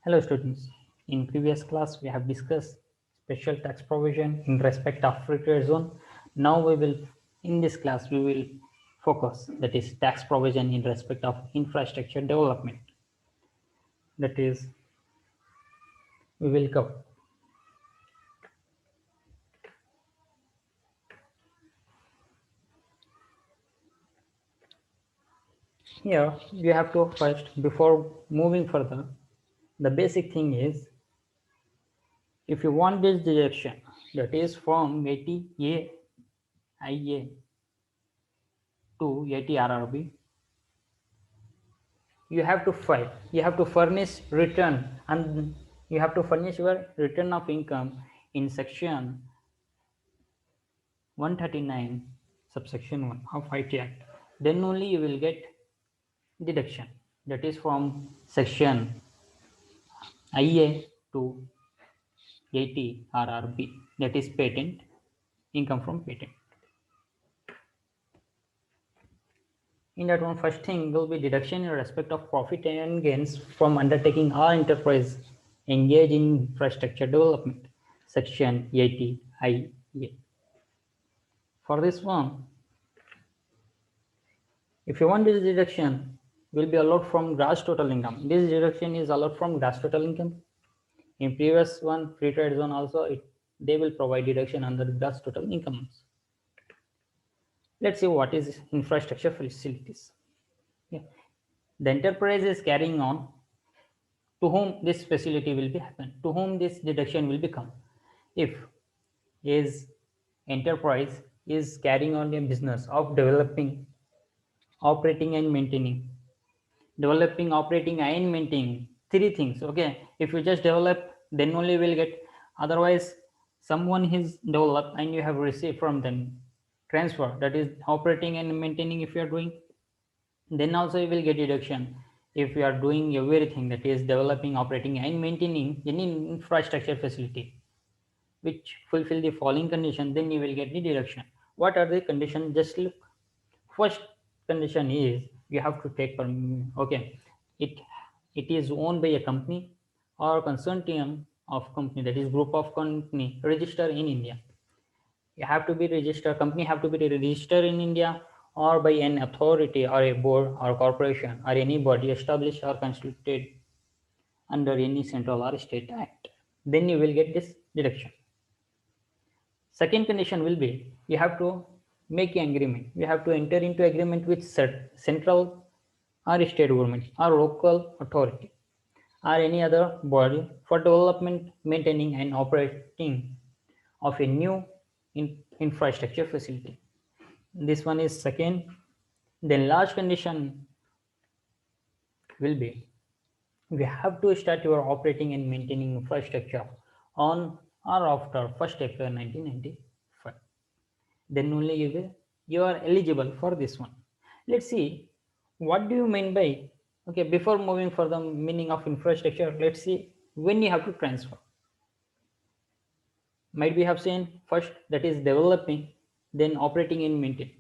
Hello students, in previous class we have discussed special tax provision in respect of free trade zone. Now in this class we will focus, that is tax provision in respect of infrastructure development. That is, we will cover. Here you have to first, before moving further, the basic thing is, if you want this deduction, that is from 80A IA to 80 RRB, you have to file, you have to furnish return, and you have to furnish your return of income in section 139 subsection 1 of IT Act. Then only you will get deduction, that is from section IA to 80 RRB, that is patent, income from patent. In that one, first thing will be deduction in respect of profit and gains from undertaking or enterprise engaged in infrastructure development, section 80 IA. For this one, if you want this deduction, will be allowed from gross total income. This deduction is allowed from gross total income. In previous one, free trade zone also, they will provide deduction under gross total income. Let's see what is infrastructure facilities. Yeah. The enterprise is carrying on, to whom this facility will be happen, to whom this deduction will become. If his enterprise is carrying on a business of developing, operating and maintaining, three things. Okay, if you just develop, then only will get. Otherwise, someone is developed and you have received from them transfer, that is operating and maintaining. If you are doing, then also you will get deduction. If you are doing everything, that is developing, operating and maintaining any infrastructure facility which fulfill the following condition, then you will get the deduction. What are the conditions? Just look. First condition is you have to take okay, it is owned by a company or consortium of company, that is group of company registered in India. You have to be registered, company have to be registered in India, or by an authority or a board or corporation or any body established or constituted under any central or state act. Then you will get this deduction. Second condition will be you have to make an agreement. You have to enter into agreement with central or state government or local authority or any other body for development, maintaining and operating of a new infrastructure facility. This one is second. Then last condition will be we have to start your operating and maintaining infrastructure on or after 1st April 1995. Then only you are eligible for this one. Let's see what do you mean by, okay, before moving for the meaning of infrastructure, let's see when you have to transfer. Might we have seen first, that is developing, then operating and maintaining.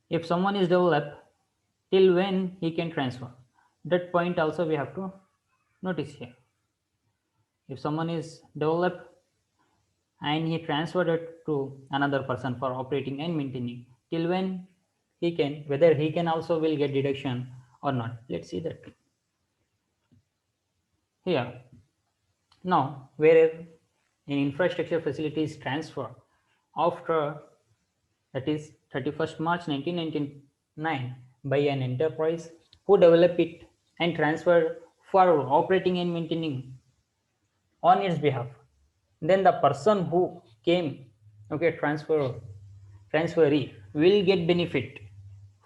If someone is developed, till when he can transfer, that point also we have to notice here. If someone is developed and he transferred it to another person for operating and maintaining, till when he can, whether he can also will get deduction or not. Let's see that here. Now, where an infrastructure facility is transferred after, that is 31st March 1999 by an enterprise who developed it and transferred for operating and maintaining on its behalf, then the person who came, okay, transferee will get benefit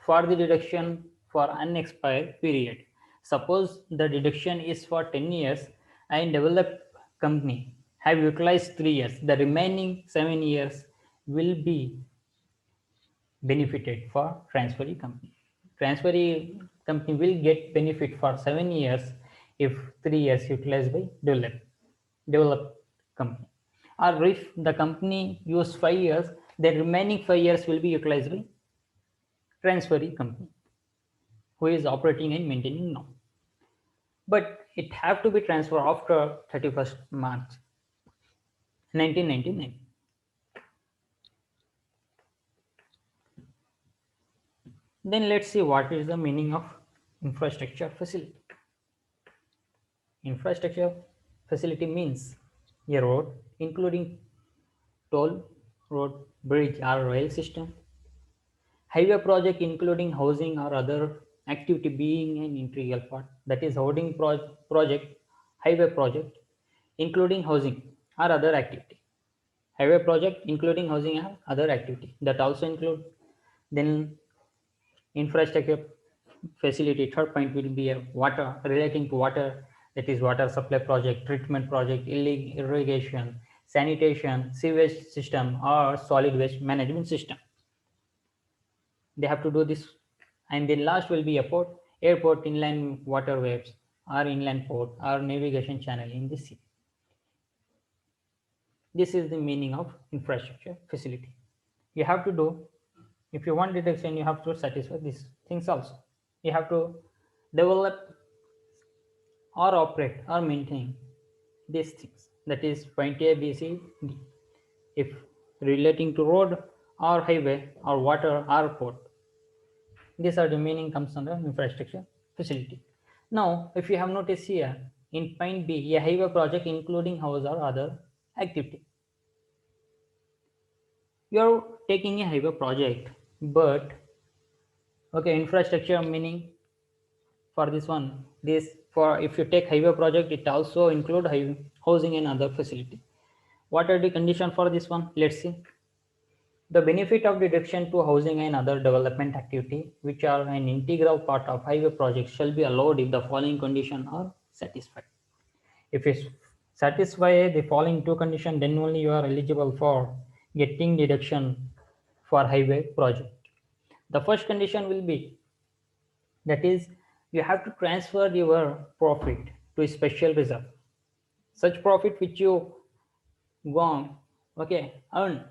for the deduction for unexpired period. Suppose the deduction is for 10 years and developed company have utilized 3 years, the remaining 7 years will be benefited for transferee company. Transferee company will get benefit for 7 years if 3 years utilized by developed company. Or if the company use 5 years, the remaining 5 years will be utilized by transferee company who is operating and maintaining now. but it have to be transferred after 31st March 1999. Then let's see what is the meaning of infrastructure facility. Infrastructure facility means a road including toll road, bridge or rail system, highway project including housing or other activity being an integral part, that is housing project, highway project including housing or other activity, highway project including housing or other activity that also include. Then infrastructure facility, third point will be a water, relating to water, that is water supply project, treatment project, irrigation, sanitation, sewage system or solid waste management system, they have to do this. And then last will be a port, airport, inland waterways or inland port or navigation channel in the sea. This is the meaning of infrastructure facility. You have to do, if you want detection, you have to satisfy these things also. You have to develop or operate or maintain these things, that is point A, B, C, D. If relating to road or highway or water or port, these are the meaning comes under infrastructure facility. Now, if you have noticed here in point B, a highway project including house or other activity. You are taking a highway project, but okay, infrastructure meaning for this one, this for if you take highway project, it also include highway, housing and other facility. What are the condition for this one? Let's see. The benefit of deduction to housing and other development activity, which are an integral part of highway projects, shall be allowed if the following conditions are satisfied. If you satisfy the following two conditions, then only you are eligible for getting deduction for highway project. The first condition will be, that is, you have to transfer your profit to a special reserve. Such profit which you go okay earn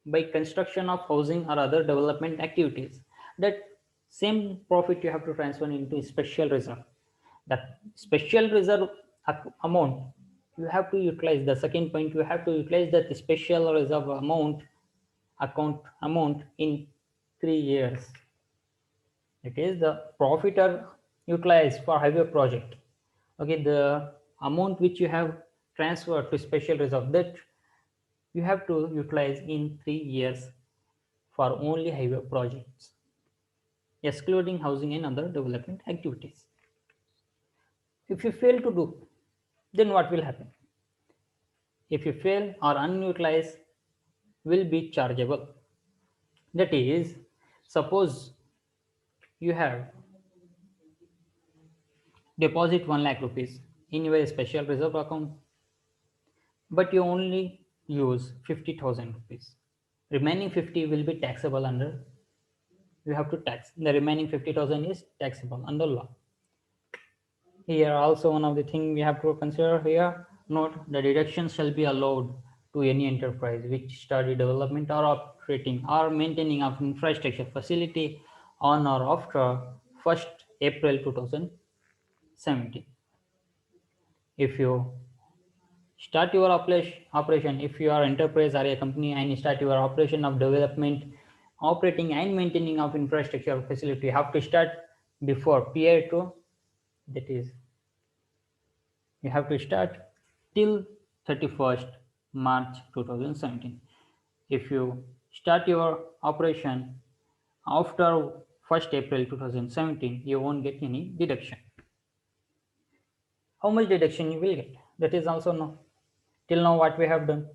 by construction of housing or other development activities, that same profit you have to transfer into special reserve. That special reserve amount you have to utilize, the second point, you have to utilize that special reserve amount in 3 years. It is the profit are utilized for highway project. Okay, the amount which you have transferred to special reserve, that you have to utilize in 3 years for only highway projects, excluding housing and other development activities. If you fail to do, then what will happen? If you fail or unutilized, will be chargeable. That is, suppose you have deposit 1 lakh rupees in your special reserve account, but you only use 50,000 rupees. Remaining 50 will be taxable under, you have to tax. The remaining 50,000 is taxable under law. Here also one of the thing we have to consider here, note the deduction shall be allowed to any enterprise which study development or operating or maintaining of infrastructure facility on or after 1st April 2017. If you start your operation, if you are enterprise or a company and you start your operation of development, operating and maintaining of infrastructure facility, you have to start before prior to, that is, you have to start till 31st March 2017. If you start your operation after 1st April 2017, you won't get any deduction. How much deduction you will get? That is also no. Till now what we have done?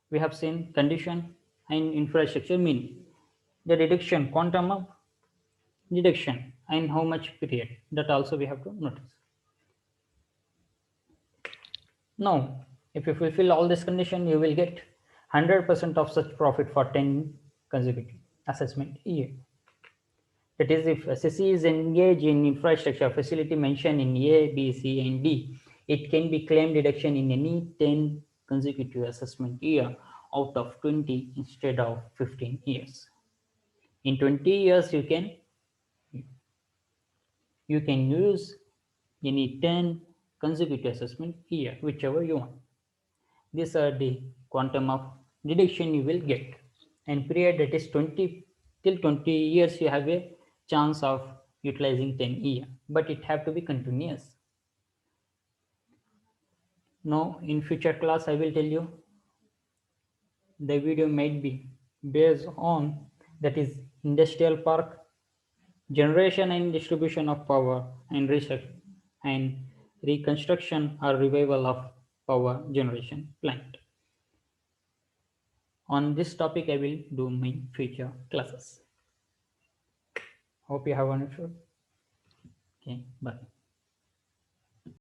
We have seen condition and infrastructure meaning. The deduction, quantum of deduction and how much period, that also we have to notice. Now, if you fulfill all this condition, you will get 100% of such profit for 10 consecutive assessment year. That is, if assessee is engaged in infrastructure facility mentioned in A, B, C, and D, it can be claimed deduction in any 10 consecutive assessment year out of 20 instead of 15 years. In 20 years, you can use any 10 consecutive assessment year, whichever you want. These are the quantum of deduction you will get. And period, that is 20 till 20 years you have a chance of utilizing 10 year, but it have to be continuous. Now in future class I will tell you, the video might be based on, that is industrial park, generation and distribution of power and research, and reconstruction or revival of power generation plant. On this topic I will do my future classes. Hope you have understood. Okay, bye.